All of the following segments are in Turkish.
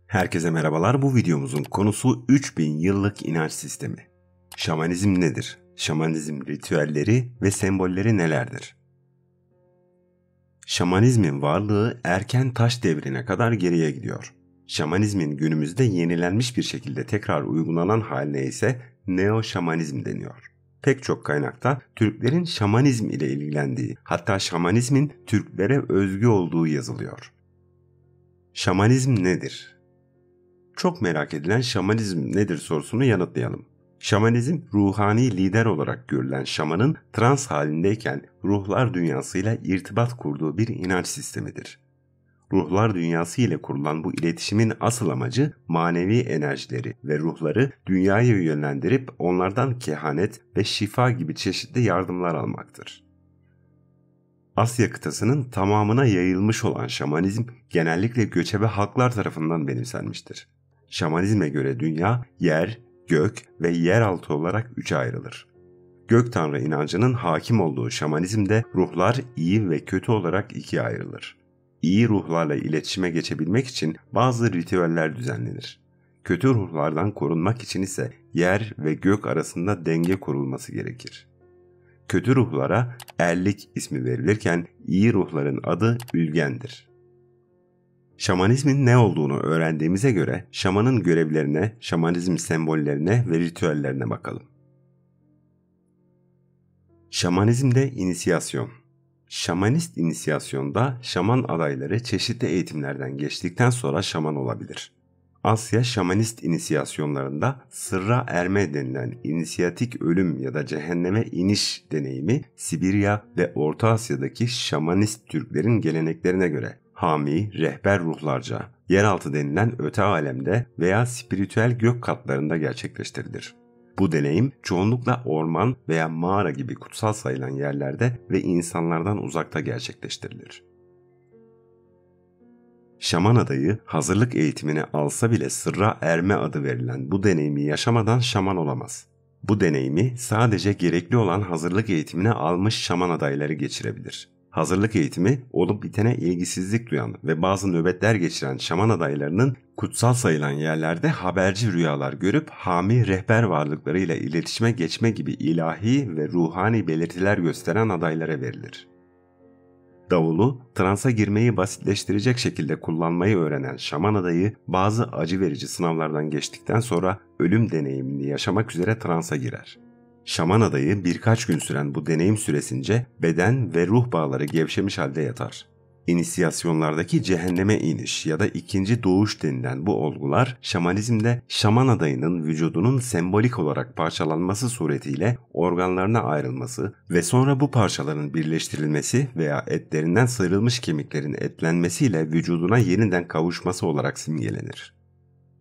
Herkese merhabalar. Bu videomuzun konusu 3000 yıllık inanç sistemi. Şamanizm nedir? Şamanizm ritüelleri ve sembolleri nelerdir? Şamanizmin varlığı erken taş devrine kadar geriye gidiyor. Şamanizmin günümüzde yenilenmiş bir şekilde tekrar uygulanan haline ise neo-şamanizm deniyor. Pek çok kaynakta Türklerin şamanizm ile ilgilendiği, hatta şamanizmin Türklere özgü olduğu yazılıyor. Şamanizm nedir? Çok merak edilen şamanizm nedir sorusunu yanıtlayalım. Şamanizm, ruhani lider olarak görülen şamanın trans halindeyken ruhlar dünyasıyla irtibat kurduğu bir inanç sistemidir. Ruhlar dünyası ile kurulan bu iletişimin asıl amacı manevi enerjileri ve ruhları dünyaya yönlendirip onlardan kehanet ve şifa gibi çeşitli yardımlar almaktır. Asya kıtasının tamamına yayılmış olan şamanizm genellikle göçebe halklar tarafından benimsenmiştir. Şamanizme göre dünya, yer, gök ve yeraltı olarak üçe ayrılır. Gök tanrı inancının hakim olduğu şamanizmde ruhlar iyi ve kötü olarak ikiye ayrılır. İyi ruhlarla iletişime geçebilmek için bazı ritüeller düzenlenir. Kötü ruhlardan korunmak için ise yer ve gök arasında denge kurulması gerekir. Kötü ruhlara erlik ismi verilirken iyi ruhların adı ülgendir. Şamanizmin ne olduğunu öğrendiğimize göre şamanın görevlerine, şamanizm sembollerine ve ritüellerine bakalım. Şamanizmde inisiyasyon. Şamanist inisiyasyonda şaman adayları çeşitli eğitimlerden geçtikten sonra şaman olabilir. Asya şamanist inisiyasyonlarında sırra erme denilen inisiyatik ölüm ya da cehenneme iniş deneyimi Sibirya ve Orta Asya'daki şamanist Türklerin geleneklerine göre hami, rehber ruhlarca, yeraltı denilen öte alemde veya spiritüel gök katlarında gerçekleştirilir. Bu deneyim çoğunlukla orman veya mağara gibi kutsal sayılan yerlerde ve insanlardan uzakta gerçekleştirilir. Şaman adayı hazırlık eğitimini alsa bile sırra erme adı verilen bu deneyimi yaşamadan şaman olamaz. Bu deneyimi sadece gerekli olan hazırlık eğitimini almış şaman adayları geçirebilir. Hazırlık eğitimi olup bitene ilgisizlik duyan ve bazı nöbetler geçiren şaman adaylarının kutsal sayılan yerlerde haberci rüyalar görüp hami rehber varlıklarıyla iletişime geçme gibi ilahi ve ruhani belirtiler gösteren adaylara verilir. Davulu, transa girmeyi basitleştirecek şekilde kullanmayı öğrenen şaman adayı bazı acı verici sınavlardan geçtikten sonra ölüm deneyimini yaşamak üzere transa girer. Şaman adayı birkaç gün süren bu deneyim süresince beden ve ruh bağları gevşemiş halde yatar. İnisiyasyonlardaki cehenneme iniş ya da ikinci doğuş denilen bu olgular şamanizmde şaman adayının vücudunun sembolik olarak parçalanması suretiyle organlarına ayrılması ve sonra bu parçaların birleştirilmesi veya etlerinden sıyrılmış kemiklerin etlenmesiyle vücuduna yeniden kavuşması olarak simgelenir.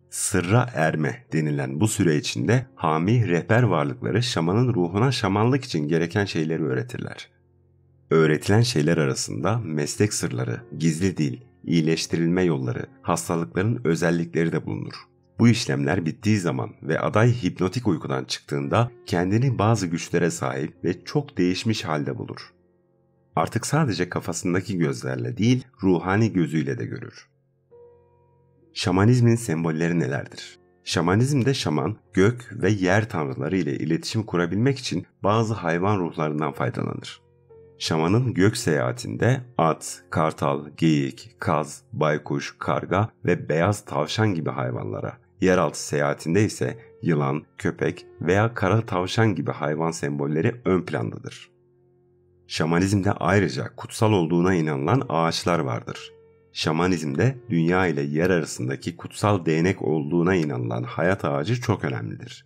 Sırra erme denilen bu süre içinde hami rehber varlıkları şamanın ruhuna şamanlık için gereken şeyleri öğretirler. Öğretilen şeyler arasında meslek sırları, gizli dil, iyileştirilme yolları, hastalıkların özellikleri de bulunur. Bu işlemler bittiği zaman ve aday hipnotik uykudan çıktığında kendini bazı güçlere sahip ve çok değişmiş halde bulur. Artık sadece kafasındaki gözlerle değil, ruhani gözüyle de görür. Şamanizmin sembolleri nelerdir? Şamanizmde şaman, gök ve yer tanrıları ile iletişim kurabilmek için bazı hayvan ruhlarından faydalanır. Şamanın gök seyahatinde at, kartal, geyik, kaz, baykuş, karga ve beyaz tavşan gibi hayvanlara, yeraltı seyahatinde ise yılan, köpek veya kara tavşan gibi hayvan sembolleri ön plandadır. Şamanizmde ayrıca kutsal olduğuna inanılan ağaçlar vardır. Şamanizmde dünya ile yer arasındaki kutsal değnek olduğuna inanılan hayat ağacı çok önemlidir.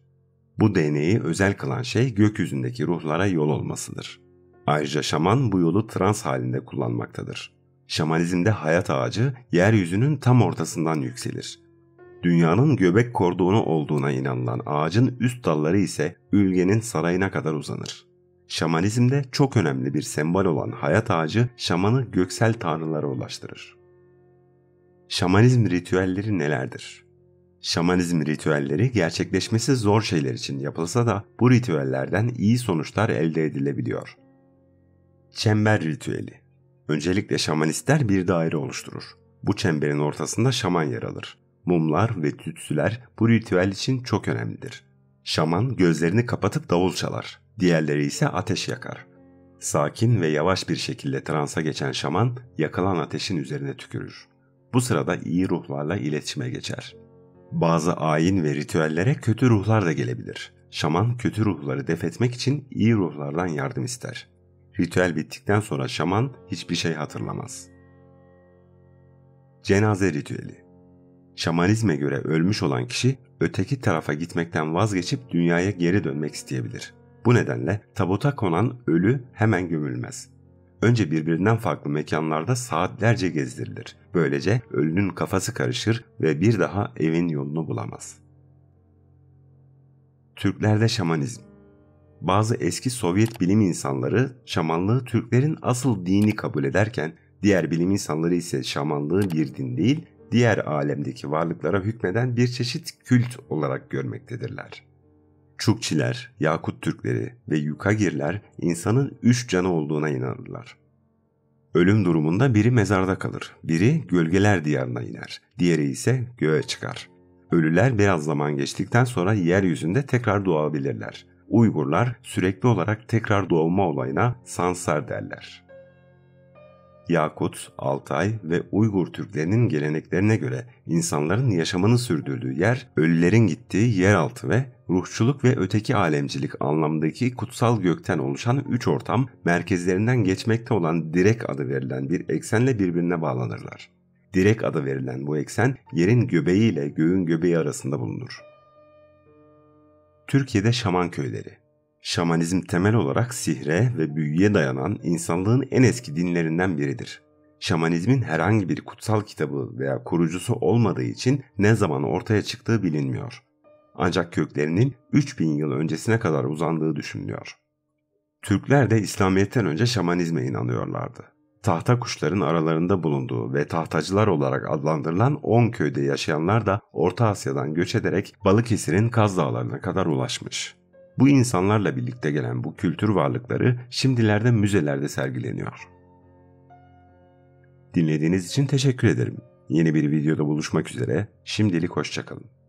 Bu değneği özel kılan şey gökyüzündeki ruhlara yol olmasıdır. Ayrıca şaman bu yolu trans halinde kullanmaktadır. Şamanizmde hayat ağacı yeryüzünün tam ortasından yükselir. Dünyanın göbek kordonu olduğuna inanılan ağacın üst dalları ise ülgenin sarayına kadar uzanır. Şamanizmde çok önemli bir sembol olan hayat ağacı şamanı göksel tanrılara ulaştırır. Şamanizm ritüelleri nelerdir? Şamanizm ritüelleri gerçekleşmesi zor şeyler için yapılsa da bu ritüellerden iyi sonuçlar elde edilebiliyor. Çember ritüeli. Öncelikle şamanistler bir daire oluşturur. Bu çemberin ortasında şaman yer alır. Mumlar ve tütsüler bu ritüel için çok önemlidir. Şaman gözlerini kapatıp davul çalar. Diğerleri ise ateş yakar. Sakin ve yavaş bir şekilde transa geçen şaman yakılan ateşin üzerine tükürür. Bu sırada iyi ruhlarla iletişime geçer. Bazı ayin ve ritüellere kötü ruhlar da gelebilir. Şaman kötü ruhları def etmek için iyi ruhlardan yardım ister. Ritüel bittikten sonra şaman hiçbir şey hatırlamaz. Cenaze ritüeli. Şamanizme göre ölmüş olan kişi öteki tarafa gitmekten vazgeçip dünyaya geri dönmek isteyebilir. Bu nedenle tabuta konan ölü hemen gömülmez. Önce birbirinden farklı mekanlarda saatlerce gezdirilir. Böylece ölünün kafası karışır ve bir daha evin yolunu bulamaz. Türklerde şamanizm. Bazı eski Sovyet bilim insanları şamanlığı Türklerin asıl dini kabul ederken diğer bilim insanları ise şamanlığı bir din değil, diğer alemdeki varlıklara hükmeden bir çeşit kült olarak görmektedirler. Çukçiler, Yakut Türkleri ve Yukagirler insanın 3 canı olduğuna inanırlar. Ölüm durumunda biri mezarda kalır, biri gölgeler diyarına iner, diğeri ise göğe çıkar. Ölüler biraz zaman geçtikten sonra yeryüzünde tekrar doğabilirler. Uygurlar sürekli olarak tekrar doğma olayına sansar derler. Yakut, Altay ve Uygur Türklerinin geleneklerine göre insanların yaşamını sürdürdüğü yer, ölülerin gittiği yeraltı ve ruhçuluk ve öteki alemcilik anlamındaki kutsal gökten oluşan 3 ortam merkezlerinden geçmekte olan direk adı verilen bir eksenle birbirine bağlanırlar. Direk adı verilen bu eksen yerin göbeği ile göğün göbeği arasında bulunur. Türkiye'de şaman köyleri. Şamanizm temel olarak sihre ve büyüye dayanan insanlığın en eski dinlerinden biridir. Şamanizmin herhangi bir kutsal kitabı veya kurucusu olmadığı için ne zaman ortaya çıktığı bilinmiyor. Ancak köklerinin 3000 yıl öncesine kadar uzandığı düşünülüyor. Türkler de İslamiyet'ten önce şamanizme inanıyorlardı. Tahta kuşların aralarında bulunduğu ve tahtacılar olarak adlandırılan 10 köyde yaşayanlar da Orta Asya'dan göç ederek Balıkesir'in Kaz Dağları'na kadar ulaşmış. Bu insanlarla birlikte gelen bu kültür varlıkları şimdilerde müzelerde sergileniyor. Dinlediğiniz için teşekkür ederim. Yeni bir videoda buluşmak üzere. Şimdilik hoşça kalın.